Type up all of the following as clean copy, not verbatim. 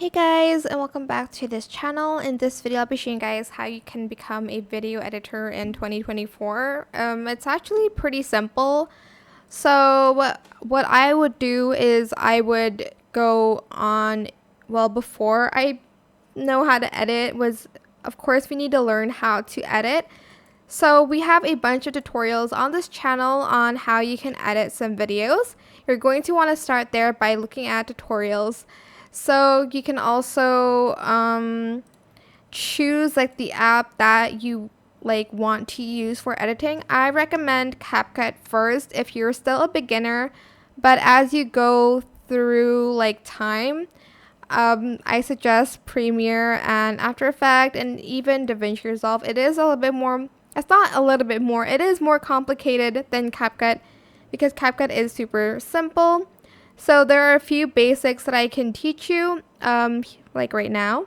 Hey guys, and welcome back to this channel. In this video I'll be showing you guys how you can become a video editor in 2024. It's actually pretty simple. So what I would do is I would go on, well, before I know how to edit was, of course, we need to learn how to edit. So we have a bunch of tutorials on this channel on how you can edit some videos. You're going to want to start there by looking at tutorials. So you can also choose like the app that you want to use for editing. I recommend CapCut first if you're still a beginner, but as you go through time, I suggest Premiere and After Effects and even DaVinci Resolve. It is a little bit more, it's not a little bit more, it is more complicated than CapCut because CapCut is super simple. So there are a few basics that I can teach you like right now.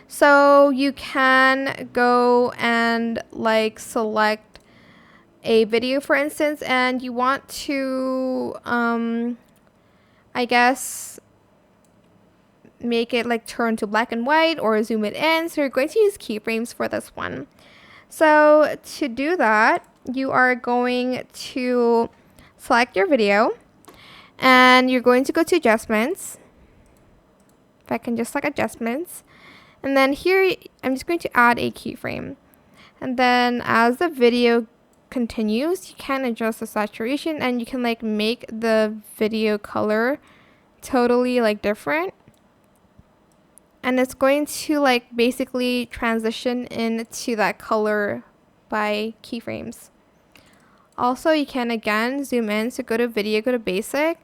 So you can go and select a video, for instance, and you want to I guess make it turn to black and white or zoom it in. So you're going to use keyframes for this one. So to do that, you are going to select your video and you're going to go to adjustments. If I can just select adjustments, and then here I'm just going to add a keyframe, and then as the video continues you can adjust the saturation and you can make the video color totally different, and it's going to basically transition into that color by keyframes. Also, you can again zoom in, so go to video, go to basic,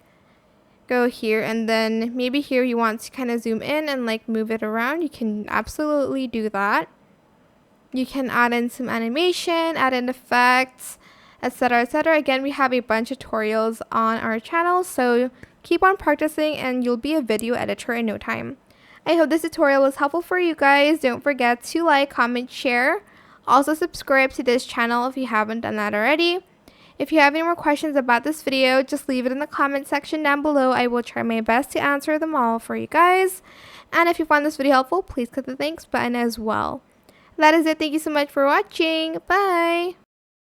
go here, and then maybe here you want to kind of zoom in and move it around. You can absolutely do that. You can add in some animation, add in effects, etc., etc. Again, we have a bunch of tutorials on our channel, so keep on practicing and you'll be a video editor in no time. I hope this tutorial was helpful for you guys. Don't forget to like, comment, share. Also subscribe to this channel if you haven't done that already. If you have any more questions about this video, just leave it in the comment section down below. I will try my best to answer them all for you guys. And if you found this video helpful, please click the thanks button as well. That is it. Thank you so much for watching. Bye!